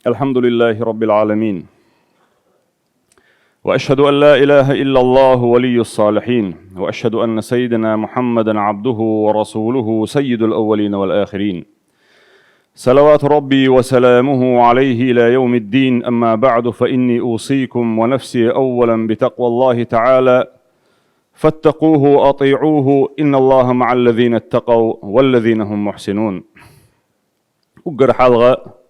الحمد لله رب العالمين، وأشهد أن لا إله إلا الله ولي الصالحين، وأشهد أن سيدنا محمدا عبده ورسوله سيد الأولين والآخرين، صلوات ربي وسلامه عليه إلى يوم الدين. أما بعد، فإني أوصيكم ونفسي أولا بتقوى الله تعالى، فاتقوه وأطيعوه، إن الله مع الذين اتقوا والذين هم محسنون. أقر حلقة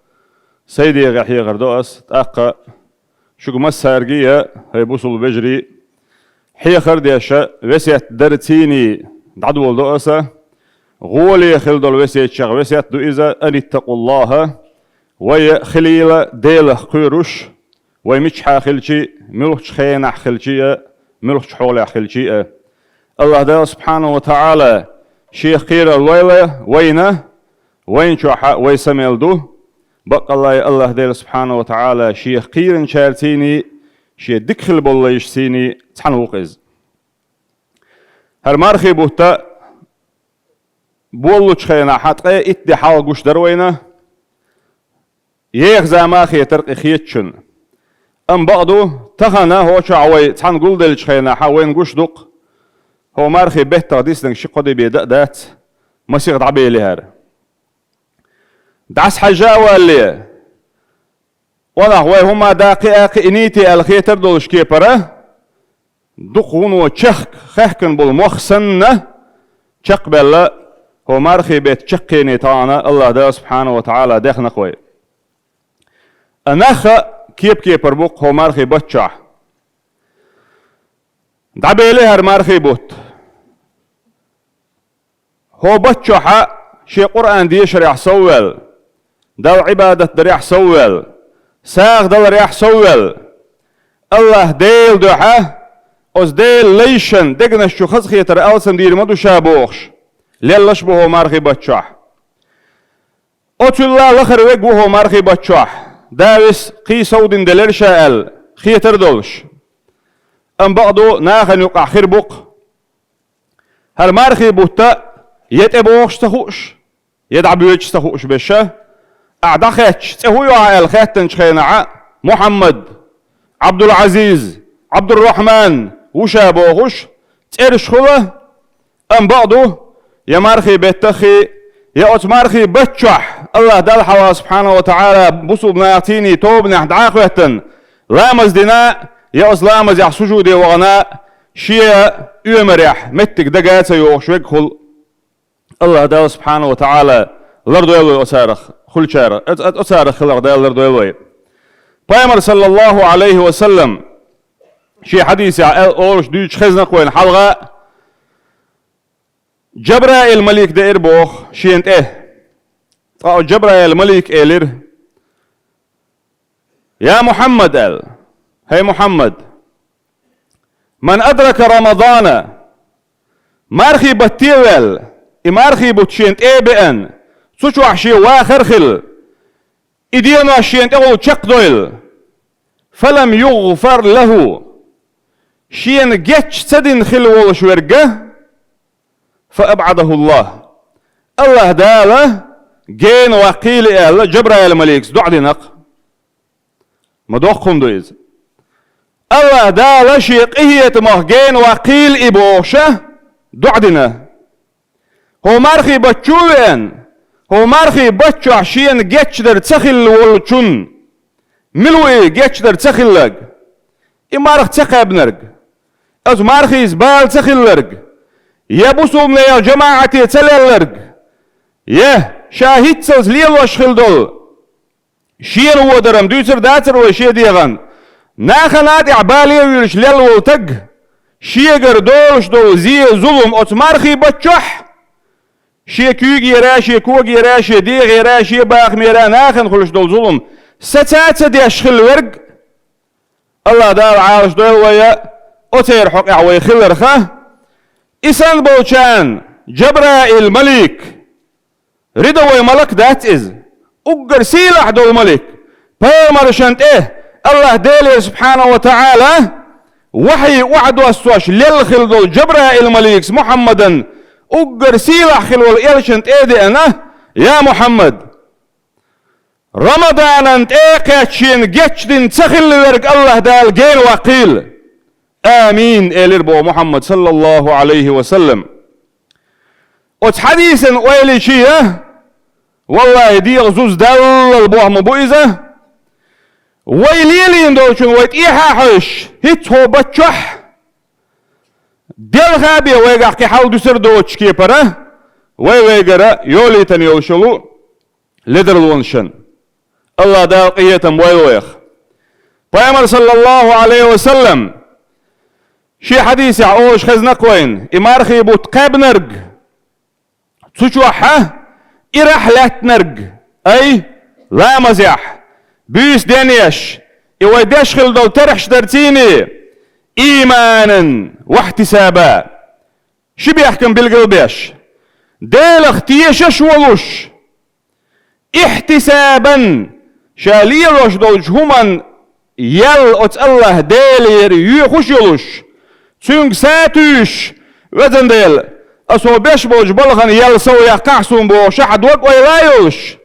سيدي غحي غردوس تأقى شو مسارجية هي بوصل بجري حي خرديشة وسيت درتيني دعدو الدوسة غولي خلد الوسيت شغ وسيت دو إذا أن اتقوا الله وي خليل ديل قيروش وي مش خلشي ملوش خين خلشي ملوش حول خلشي. الله ده سبحانه وتعالى شيخ خير الليلة وين شو وي سميل دو بق الله دير سبحانه وتعالى شيخ قيرن شارتيني شي دكخل بالله يشتيني تحنوقز هالمارخي بوتا بولو تشخينا حتى اتدي حال قوش دروينا ييخ زاماخي ترقي خيتشن ام بقدو تخنا هو شعوي تحنقول دل تشخينا حاوين قوش دوق هو مارخي بيتا ديسلنك شقو دي بيدأ دات مسيغ دعبي لهار دعس حجاوة اللي ولا هما داقي إنيتي الخيتر دول شكيبرة دقون وشخك خحكن بالمخسنة شق بلا هو مارخي بيت شقيني تانا الله دا سبحانه وتعالى داخنا خوي أناخ كيبر بوق هو مارخي بتشع دعبي ليه مارخي بوت هو بتشع شي قرآن دي شريح سوال دل عبادة دريح سوال ساغ دل ريح سوال الله ديل دوحة أز ديل ليشن دقنا شو خزخي ترى ألسن دير مدو شابوخش ليلش بوهو مارخي بتشح أتو الله لخر ويق بوهو مارخي بتشح داوس قي سودين دلير شاال خيتر دولش أم بعضو ناخن يقع خير بوق هل مارخي بوتا يتبوخش تخوش يدعب يوجش تخوش بشه أعدخش تهوي عائل خاتن شخينع محمد عبد العزيز عبد الرحمن وشابوغش تيرش خله أم بعضو يا مارخي بيتخي يا أتمارخي بتشح الله دل حوا سبحانه وتعالى بصوب ناعتيني توبنا دعاقوة لامز ديناء يا أسلامز يح سجودي وغناء شيء يمرح متك دقات يوغش ويقخل الله دل سبحانه وتعالى لردو يلوي أسارخ خل شارع أسارخ خلق دل لردو يلوي بيامر صلى الله عليه وسلم شي حديث أولش ديش خزنا قوين حلقة جبرائيل الملك دير بوخ شي انت جبرائيل الملك إيلر يا محمد هي محمد من أدرك رمضان مارخي بتيول إمارخي بتشينت بأن سوشو عشي واخر خل إدينا عشينت تشق دويل فلم يغفر له شين جتش تدين خل والش ورقه فأبعده الله داله جين وقيل جبرائيل الملك دعدي نق مدوخهم دويز الله داله شيقية مهجين وقيل إبوشه دعدنا هو مارخي بتشوين هو مارخي بتشو عشين جتش در تخل والشون ملوي جتش در تخل لك إمارخ تخب نرق أز مارخي زبال تخل لرق يا بوسوم يا جماعتي تلالرق يا شاهد سلز ليل وشخل دول شير ودرم دوسر داتر وشي ديغان ناخنات عبالي ويرش ليل والتق شيغر دولش دول زي ظلم أتمارخي بتشح شي كوغ يرا شي كوغ يرا شي ديغ يرا شي باخ ميرا ناخن خلش دول ظلم ستات دي اشخل ورق الله دار عاوش دول ويا أتير حق عوي خلرخه إسان بوشان جبرائيل الملك ردوي ملك دات إز أقر سيلح دول الملك بامر شانت الله ديلي سبحانه وتعالى وحي وعد واسواش للخل دول جبرائيل الملك محمدا أقر سيلح خلول إلشانت دي أنا يا محمد رمضان انت ايقاتشين جتشدين تخل ورق الله دال جين وقيل آمين إليربو محمد صلى الله عليه وسلم. حديثا ويلي شيئا والله دي غزوز دال البوه مبوئزة ويليلين دوشن ويت إيحا حش هيت هو بچح دل غابي ويقع كي حال دوسر دوش كيبرا ويقرا يولي تن يوشلو لدر الونشن الله دال قيتم ويلويخ بيامر صلى الله عليه وسلم شي حديث يعوش خزنك وين إمارخي بوت قابنرق تشوحة إرحلات نرق أي لا مزيح بيس دنيش يوديش خلدو ترحش درتيني إيمانا واحتسابا شي بيحكم بالقلبيش ديل اختيشش ولوش احتسابا شاليلوش دوج همان يل ات الله ديلير يخش يلوش تونغ ساتوش وزن ديل أسو بيش بوج بلغن يل سويا قحسون بو شحد وق ويلايوش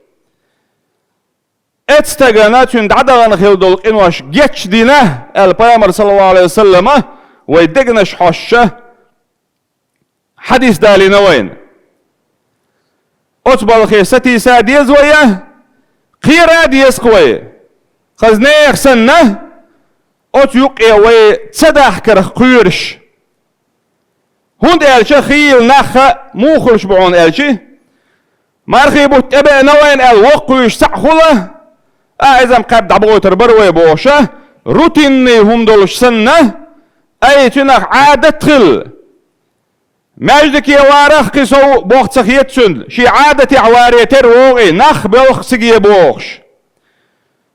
اتستغانا تون دعدغن خيلدول إنواش جيتش دينه البيامر صلى الله عليه وسلم ويدقنش حوشة حديث دالي نوين أتبال خيستي ساديز ويا قيرا ديز قوي خزنيخ سنة أتيوقي وي تصدح كرخ قيرش هند ألشي خيل نخ موخرش بعون ألشي مارخي بوت أبا نوين الوقوش سعخوله أعزم قاب دعبو تربروي بوشة روتيني هم دولش سنة أي تنخ عادة خل ماجدك يوارخ قصو بوخت سخيت سند شي عادة عواريتر وغي نخ بوخ سقية بوخش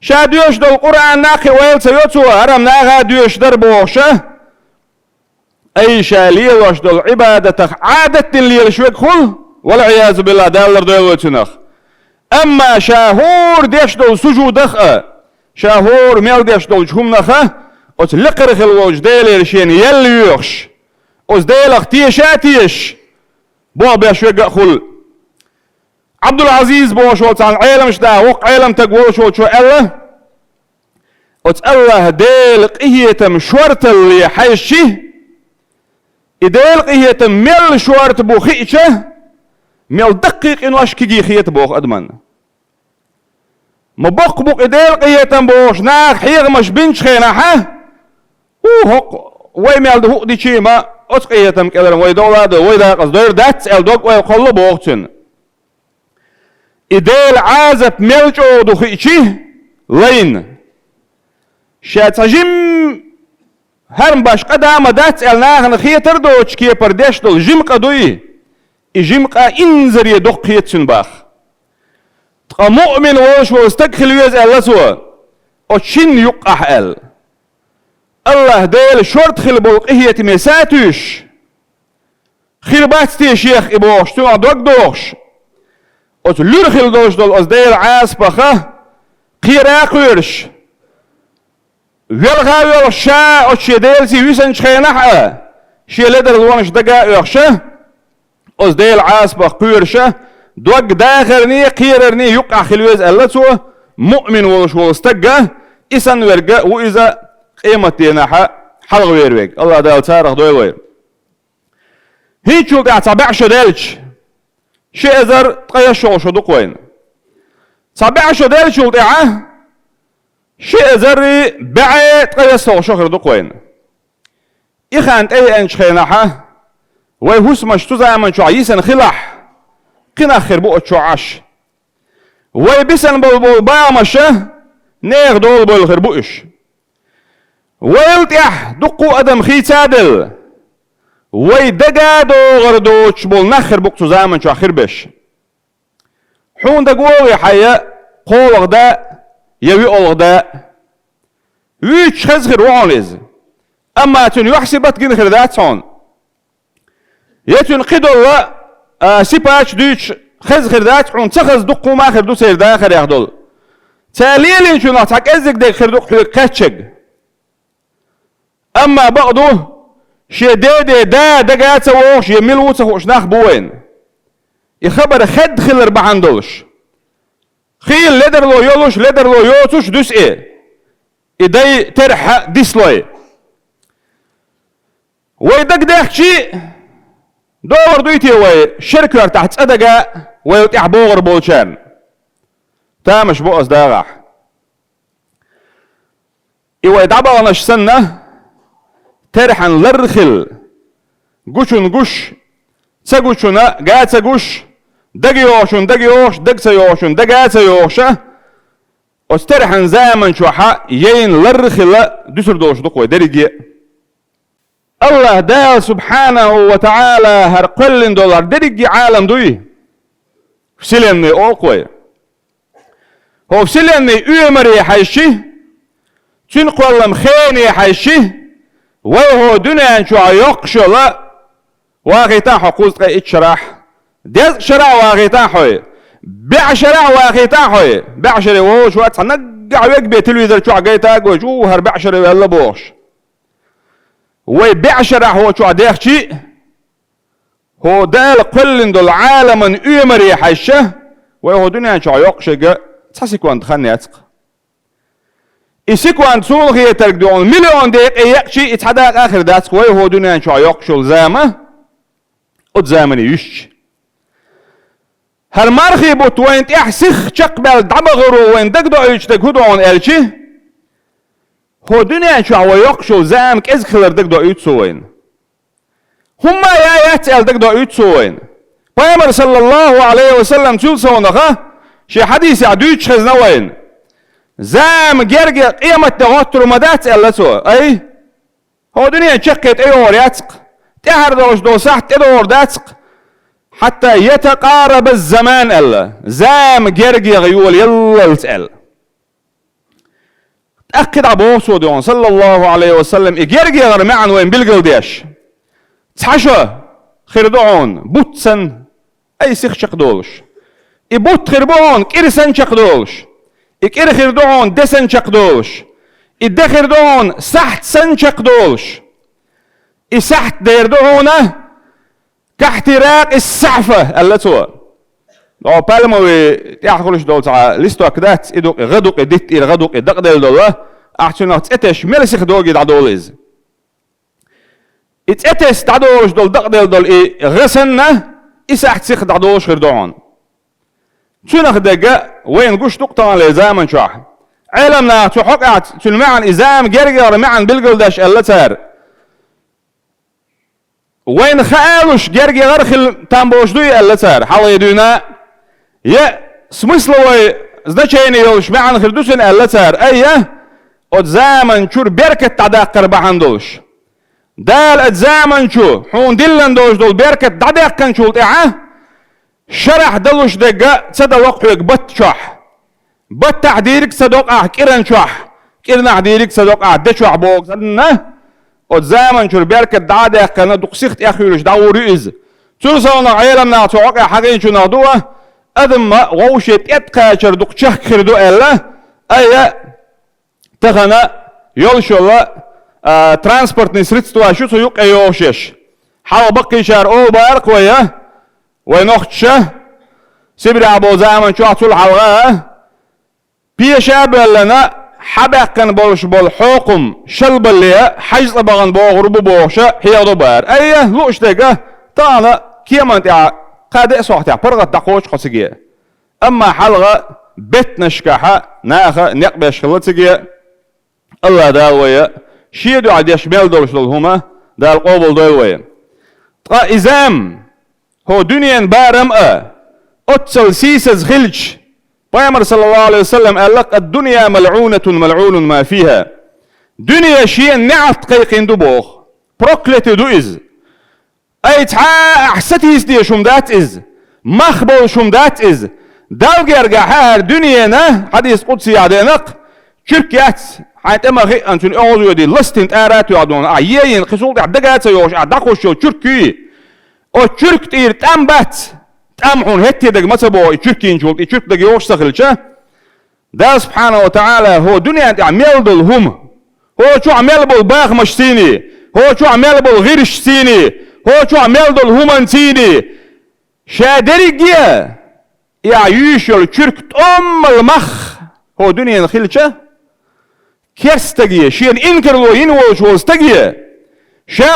شا ديوش دول قرآن ناقي ويل سيوتسو هرم ناغا ديوش در بوخشة أي شاليل وش دول عبادة عادة اللي شوك خل والعياذ بالله دالر دول تنخ أما شاهور ديش دول سجودخ شاهور ميل ديش دول جهم نخ وتلقرخ الوج ديلي رشين يلي يوخش وز ديلخ تيشاتيش بوغ بيش وقع خل عبد العزيز بوش وطعن عيلم شدا وق عيلم تقوش وشو ألا وتأله ديلق إيهيتم شورت اللي حيشي إديلق إيهيتم ميل شورت بو خيشة ميل دقيق إنو أشكي خيت بوغ أدمن مبوق بوق إديلق إيهيتم بوش ناق حيغ مش بنش خيناحة وهق ويميل دهوق دي شيما أتقيتم كالرم ويدولاد ويدا قصدير داتس الدوق ويقل بوغتن إديل عازب ملجو دخيشي لين شاتجم هرم باش قدام داتس الناغن خيتر دوش كي پردش دول جم قدوي إجم قا إنزر يدوق خيتسن باخ تقا مؤمن ووش واستقخل ويز اللسوا وشين يقح ال الله ديل شورت خلبوق إهية مساتوش خلباتي شيخ إبوش توا دوك دوش وتلور خل دوش دول أز ديل عاس بخه قيراق ويرش ويلغا ويلشا وشي ديل سي ويسن شخينح شي لدر الوانش دقا ويخشه أز ديل عاس بخ قيرشه دوك داخرني قيررني يقع خلويز اللتو مؤمن وش واستقه إسان ورقه وإذا قيمتي نحا حلق ويرويك الله دال تارخ دوي وير هيتشو قاعد تبعشو دالش شيء ازر تقيشو شدوق وين تبعشو دالش وطيعه شيء ازر بعي تقيسو شخر دوق وين إخانت أي أنش خيناحا ويهوس مشتو زامن شو عيسن خلاح قنا خربو شو عاش ويبسن بول بامشه نيغ دول بول خربوش ويلتيح دقو أدم خيتادل ويدقا دو غردوش بول نخر بوقتو زامن شو آخر بش حون دقوغي حيا قولغ دا يوي أولغ دا ويش خزخر وعوليز أما تون يحسبت جن خردات هون يتون قدو الله سيباش دوش خزخر دات حون تخز دقو ما خردو سير داخر يخدول تاليلين شو نحتاك ازك ديك خردوك حلوك قاتشق أما بعضه شي ديدي دا دقات سووش يميل ووتسخوش ناخ بوين يخبر خد خلر بعندوش قيل لدر لو يولوش لدر لو يوتوش دوس إدي ترح ديسلوي ويدك داخشي دور دويتي وي شركة تحت أدقى ويتح بوغر بولشان تامش بؤس داغح إيوه يدعبا ونش سنة ترحن لرخل قشن قش تسقشنا قاد تسقش دقيوشن دقيوش دقسيوشن دقاتيوشة واسترحن زامن شوحا يين لرخل دسر دوش دقوي درجي الله دال سبحانه وتعالى هرقلن دولار درجي عالم دوي فسلني اوقوي هو فسلني اومري حيشي تنقل مخيني حيشي وهو دنيا شو يقشل واغيتا حقوق اتشرح ديز شرع واغيتا حوي بيع شرع واغيتا حوي بيع شرع وهو شو نقع ويقبي تلويزر شو عقيتا وشو هربيع شرع ولا بوش ويبيع شرع هو شو عديخشي هو دال قلن دول عالما اومري حيشه وهو دنيا شو يقشق تحسيكوان تخني اتق إسيكوان سولغي ترقدون مليون دقيقة يقشي اتحداق آخر داتك وهو دنيا شو يقشل زامة اتزامني يش هالمارخي بوت وين تحسخ تقبل دبغرو وين دقدو يشتك هدوون الشي هو دنيا شو يقشل زامك ازخلر دقدو يتسوين هما يا يتسأل دقدو يتسوين بيامر صلى الله عليه وسلم تلسونها شي حديث عدوش خزنوين زام جرجع قيمة تغطر مدات اللسو أي هو دنيا تشكت أيور يتق تهردوش دو سحت أدور داتق حتى يتقارب الزمان ألا زام جرجع يقول يلا تسأل تأكد عبوسو دون صلى الله عليه وسلم جرجع معا وين بالقلديش تحشى خردون بوتسن أي سيخ شقدولش إبوت خربون كيرسن شقدولش إكير خردون دسن شقدولش إدخر دون سحت سن شقدولش إسحت ديردونه كاحتراق السعفة اللتو لو بالموي تأخذش دول تعا لستو أكدات إدوك غدوك إدت إل غدوك إدقدل دوله أحسن أتش ملسخ دوغي دعدوليز إتأتس دعدولش دول دقدل دول إيه غسنة إسحت سيخ دعدولش خردون شنخ دقة وين قش تقطع لزامن شاح علمنا تحققت تلمعن إزام جرجر معن بالقلدش اللتر وين خالوش جرجر خل تنبوش دوي اللتر حال يدونا يا سمسلوي زدشيني يوش معن خردوسن اللتر أيه أتزامن شور بركة تعداقر بحندوش دال أتزامن شو حون دلن دوش دول بركة تعداقن شو شرح دلوش دقة سدا وقعك بط شح بط تعديرك صدق كيرن شح كيرن عديرك صدق دشح بوق سدنا وزامن شو بركة دعادة كنا دقسيخت أخيرش داوري إز ترسلنا عيلمنا توقع حقين شو نادوه أدم ووشت يتقاشر دقشح خردو إلا أي تغنى يلشولا ترانسبورت نسرتوا شو سيوق أيوشش حاول بقي شهر أو بارك وياه ونخشه سبري عبو زامن شو عطول حلقه بيشاب لنا حبقن بولش بول حكم شلب اللي حجز بغن بو غرب بوشه هي دبر ايه لوش دقه طانا كيما انت قاد صوحتي برغت دقوش قسجيه اما حلقه بيت نشكحه ناخه نقبش خلصجيه الله داويه شيدو عاد يشمل دولش هما دا القبول داويه طا ازام هو دنيا بارم أتصل سيسز خلج بيامر صلى الله عليه وسلم قال لك الدنيا ملعونة ملعون ما فيها دنيا شيء نعت قيقين دبوخ بروكلت دو إز أي تعا أحستيس دي شمدات إز مخبو شمدات إز داوغي أرجع هار دنيا نا حديث قدسي عدينك شركات حيث أما غي أنتون أعوذوا دي لستنت آرات يعدون أعيين خسول دقات سيوش أعدقوش شو تركي او تشرك تير تامبات تامحون هتي دق متبو تشركين جول تشرك دق يوش سخلشه ده سبحانه وتعالى هو دنيا عمل بالهم هو شو عمل بالباغ مشتيني هو شو عمل بالغيرش سيني هو شو عمل بالهمن سيني شادري جيا يا يوشل شركت المخ هو دنيا خلشة كيرستجي شين إنكر لو ينوش وستجي شا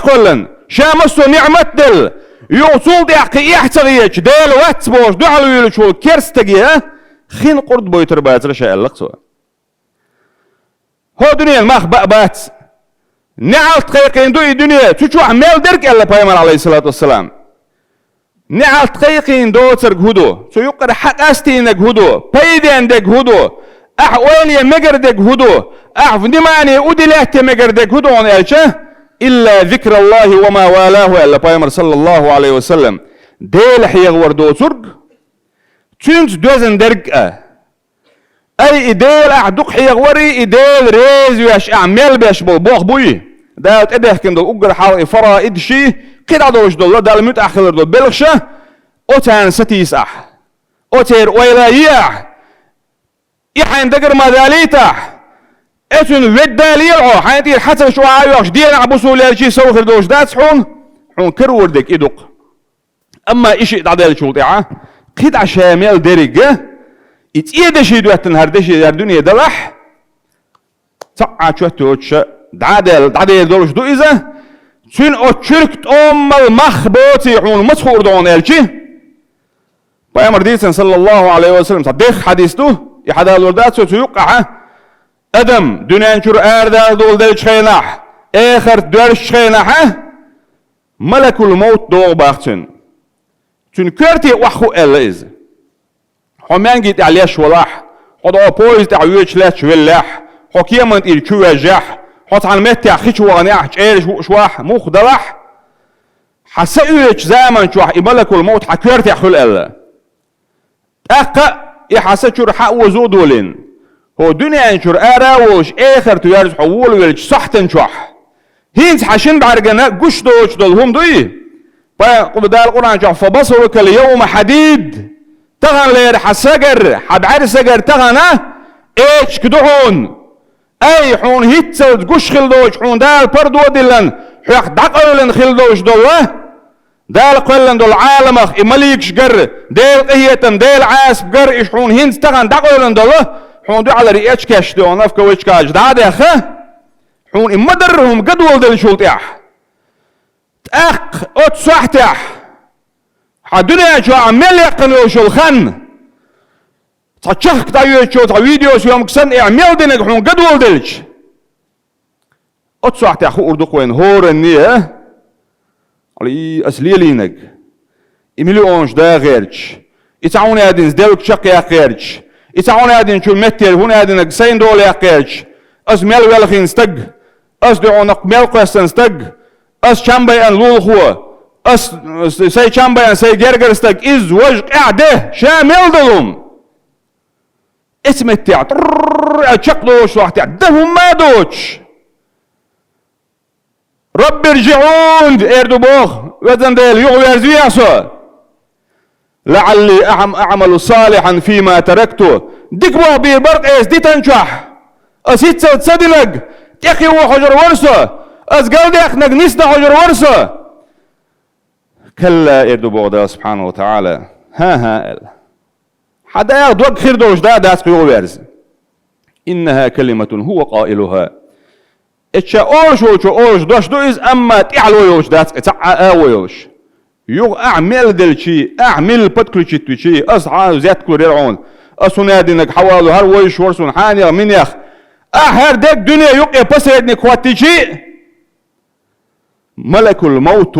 قلن شا مسو نعمة دل يوصل دي حقي يحتغيش ديل واتبوش دعلو يلشو كيرستجي خين قرد بويتر باتر شاء الله سوا هو دنيا المخ بات نعال تقيقين دوي دنيا تشو عمال درك الله بيامر عليه الصلاة والسلام نعال تقيقين دو ترق هدو سو يقر حق استينك هدو بيدين دك هدو أحوالي مقر دك هدو أحفنماني أدلات مقر دك هدو عن إلشه إلا ذكر الله وما والاه الله بيامر صلى الله عليه وسلم ديل حيغور دو ترق تنت دوزن درق أي إديل أعدق حيغوري إديل ريز ويش أعمل بيش بوخ بوي داوت إديه كندل أقر حال إفرا إدشي قد عدوش دول دال متأخر دول بلغشة أوتان ستيس أوتير ويلا ياح يحين دقر مداليتاح اتون وداليلعو حين حتى شو عايوش دينا عبوسو ليرشي سوخر دوش دات حون كرور ديك إدوق أما إشي دعدال شوطيعة قد عشاميل ديريق إتيدشي دواتن هردشي در دنيا دلح تعا شوتوش دعدال دولش دو إذا تون أتشركت المخبوطي حون مسخور دون إلشي بيامر ديسن صلى الله عليه وسلم صديق حديثته يحدى الوردات سيوقع أدم دنيا نشور آردال دول دلش خيناح آخر دولش خيناح ملك الموت دول باختن تون كرتي وحو إليز حمان جيت عليش ولاح حد أبويز تعويش لاتش ولاح حكيما إلشوا جاح حط على متى أخيش وغنيح إيش شواح مخ دلح حسأيش زمن شواح ملك الموت حكرتي أخل إلا أقا يحسد شور حق وزودولين هو دنيا انشور أراوش آخر تيارز حول ويلش صحتن شواح هينز حشين بعرقنا قش دوش دولهم دوي فقبدال القرآن شواح فبصرك اليوم حديد تغن لير حسجر حبعر سجر تغنا ايش كدهون اي حون هيتسود قش خلدوش حون دال بردو دلن حيق دقلن خلدوش دوه دال قلن دول عالمخ امليك شجر ديل قهيتن ديل عاسب قر ايش حون هينز تغن دقلن دوه حون دو على ريتش كاش دو نفك ويش كاش دعاد يا اخه حون امدرهم قدول دل شولتيح تأق اتسحتح الدنيا جو عمال يقنوا شو الخن تشخك تايو شو فيديو شو يوم كسن اعمل دينك حون قدول دلش اتسحت يا اخو اردوك وين هور النيه علي اسليلينك اميليونش دا غيرش يتعاون هادين زدلك شق يا غيرش يتعاون هادين شو متر هون هادين سين دول يا غيرش اس ميل ولخين استق اس دعونك ميل قسن استق اس شامبي ان لول خو اس سي شامبي سي جرجرستك از وجه قاعده شامل دلهم اسم التعطر اتشقلوش واحد دهم ما دوتش رب ارجعون اردو بوخ وزن ديل يغوير زياسو لعلي اعمل صالحا فيما تركته ديك بوه بير برق ايس دي تنشح اسيت تصدلق تيخي حجر ورسو اس قلدي اخنق نسنا حجر ورسو كلا يردو بوغدا سبحانه وتعالى ها حدا ياخد خير دوش دا سقيو بيرز إنها كلمة هو قائلها اتشا اوش دوش دو إز أما تعلو يوش داس اتعا اويوش يوغ أعمل دلشي أعمل بتكل شي أصحى زيت كل يرعون أصنادينك حوالو هر ويش ورسون حاني من يخ أهر ديك دنيا يوغ بسردني كواتيشي ملك الموت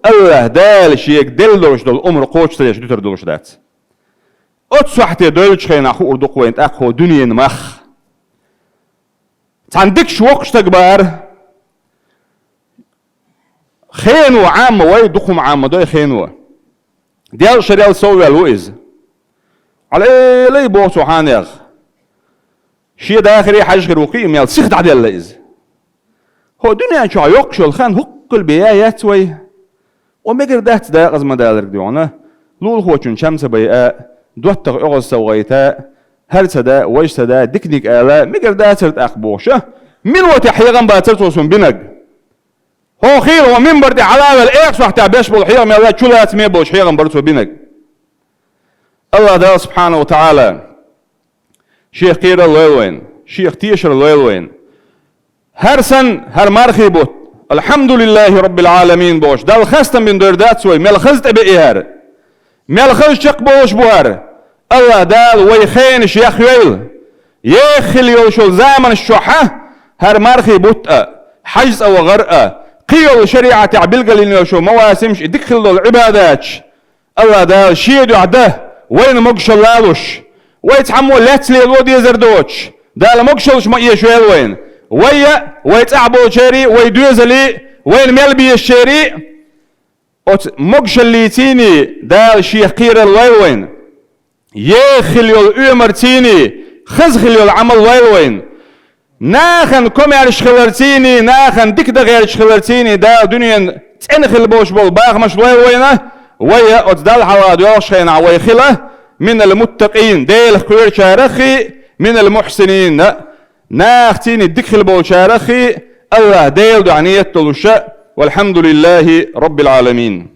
الله دال شيك دل دوش دول عمر قوش تريش دوتر دوش دات اتسحتي دولش خين اخو اردوك وين اخو دنيا مخ تعندكش وقش تكبر خينو عام وي دخم عام دوي خينو ديال شريال سوي الوئز على ايه لي بوسو حانيغ شي داخري حاج غير وقيم يال سيخد عدل لئز هو دنيا شو يقشو الخان هق البيايات وي ومقر دهت دا غزم دالرك ديونا لول هو شمس بيئاء دوتغ اغز سوغيتاء هرس دا ويش دا دكنيك آلاء مقر دا سرت أخبوشة من وتحيغن باترتوسون بنق هو خير ومن بردي علاوة الإيقس وحتى بيش بالحيغن ميلا تشولات ميبوش حيغن بردتو بنق الله دال سبحانه وتعالى شيخ قير الليلوين شيخ تيشر الليلوين هر سن هر مرخي بوت الحمد لله رب العالمين بوش دال خستم بين دردات سوي مل خزت بئيهر مل خز شق بوش بوهر الله دال ويخين شيخ يل يخل يوشل زامن الشوحة هر مرخي بوت حجز او غرأ قيل شريعة عبلقل يوشو مواسمش دخل العبادات الله دال شيدو عده وين مقشل لالوش ويتحمو لاتلي الود يزردوش دال مقشلش ما يشويل وين ويا ويتعبو شيري ويدوزلي وين ملبي الشيري مقشل ليتيني دال شيخ قير الوين يخليو الأمر تيني خزخليو العمل وين ناخن كم يعرش خلرتيني ناخن ديك دا غير خلرتيني دا دنيا تنخل بوش بول باغ مش وينه ويا أتدال حواد يوشخين عوي خله من المتقين ديل خير شارخي من المحسنين ناختيني ديك بول شارخي الله ديل دعنية تلوشاء والحمد لله رب العالمين